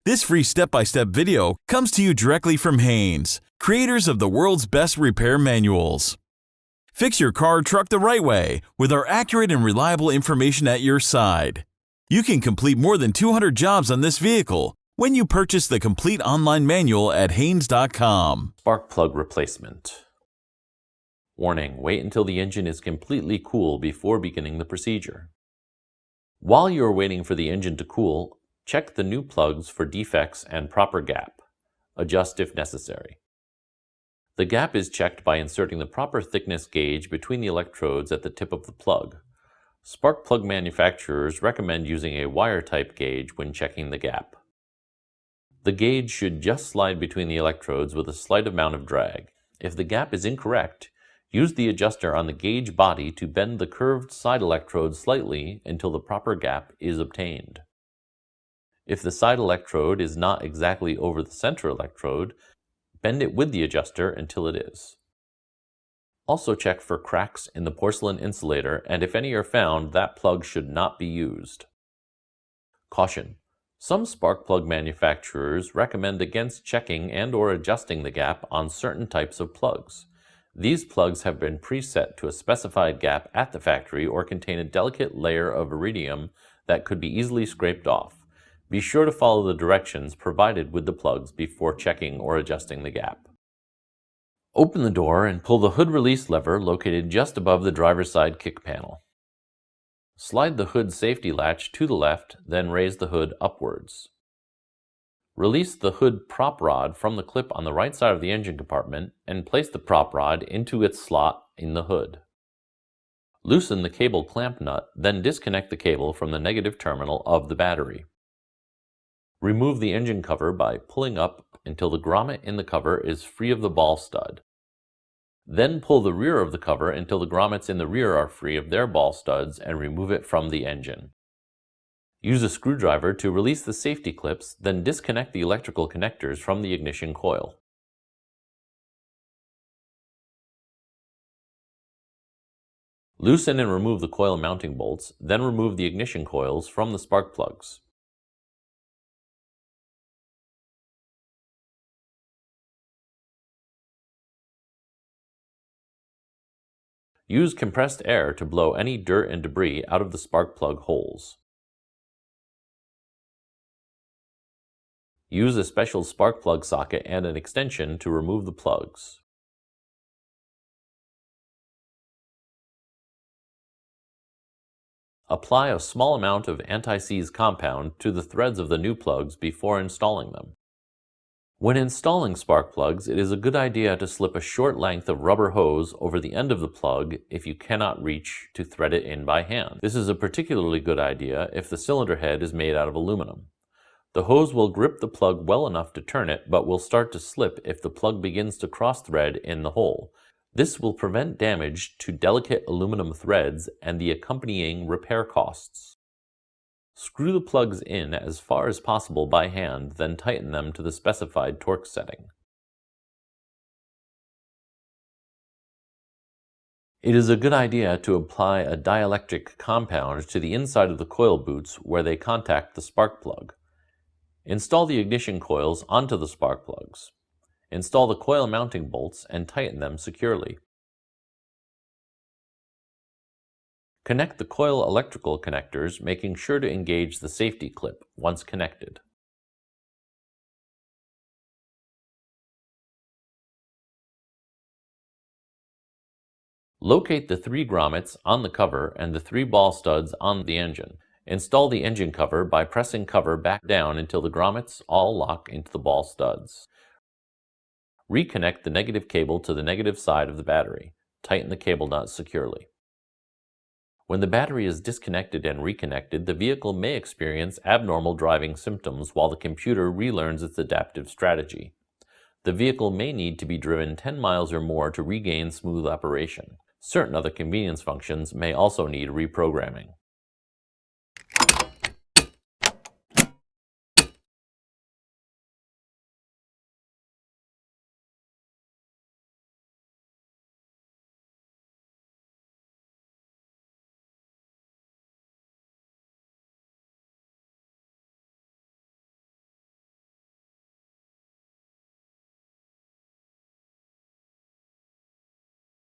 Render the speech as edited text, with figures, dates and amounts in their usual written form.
This free step-by-step video comes to you directly from Haynes, creators of the world's best repair manuals. Fix your car or truck the right way with our accurate and reliable information at your side. You can complete more than 200 jobs on this vehicle when you purchase the complete online manual at Haynes.com. Spark plug replacement. Warning: wait until the engine is completely cool before beginning the procedure. While you are waiting for the engine to cool, check the new plugs for defects and proper gap. Adjust if necessary. The gap is checked by inserting the proper thickness gauge between the electrodes at the tip of the plug. Spark plug manufacturers recommend using a wire-type gauge when checking the gap. The gauge should just slide between the electrodes with a slight amount of drag. If the gap is incorrect, use the adjuster on the gauge body to bend the curved side electrode slightly until the proper gap is obtained. If the side electrode is not exactly over the center electrode, bend it with the adjuster until it is. Also check for cracks in the porcelain insulator, and if any are found, that plug should not be used. Caution: some spark plug manufacturers recommend against checking and/or adjusting the gap on certain types of plugs. These plugs have been preset to a specified gap at the factory or contain a delicate layer of iridium that could be easily scraped off. Be sure to follow the directions provided with the plugs before checking or adjusting the gap. Open the door and pull the hood release lever located just above the driver's side kick panel. Slide the hood safety latch to the left, then raise the hood upwards. Release the hood prop rod from the clip on the right side of the engine compartment and place the prop rod into its slot in the hood. Loosen the cable clamp nut, then disconnect the cable from the negative terminal of the battery. Remove the engine cover by pulling up until the grommet in the cover is free of the ball stud. Then pull the rear of the cover until the grommets in the rear are free of their ball studs and remove it from the engine. Use a screwdriver to release the safety clips, then disconnect the electrical connectors from the ignition coil. Loosen and remove the coil mounting bolts, then remove the ignition coils from the spark plugs. Use compressed air to blow any dirt and debris out of the spark plug holes. Use a special spark plug socket and an extension to remove the plugs. Apply a small amount of anti-seize compound to the threads of the new plugs before installing them. When installing spark plugs, it is a good idea to slip a short length of rubber hose over the end of the plug if you cannot reach to thread it in by hand. This is a particularly good idea if the cylinder head is made out of aluminum. The hose will grip the plug well enough to turn it, but will start to slip if the plug begins to cross-thread in the hole. This will prevent damage to delicate aluminum threads and the accompanying repair costs. Screw the plugs in as far as possible by hand, then tighten them to the specified torque setting. It is a good idea to apply a dielectric compound to the inside of the coil boots where they contact the spark plug. Install the ignition coils onto the spark plugs. Install the coil mounting bolts and tighten them securely. Connect the coil electrical connectors, making sure to engage the safety clip once connected. Locate the 3 grommets on the cover and the 3 ball studs on the engine. Install the engine cover by pressing cover back down until the grommets all lock into the ball studs. Reconnect the negative cable to the negative side of the battery. Tighten the cable nut securely. When the battery is disconnected and reconnected, the vehicle may experience abnormal driving symptoms while the computer relearns its adaptive strategy. The vehicle may need to be driven 10 miles or more to regain smooth operation. Certain other convenience functions may also need reprogramming.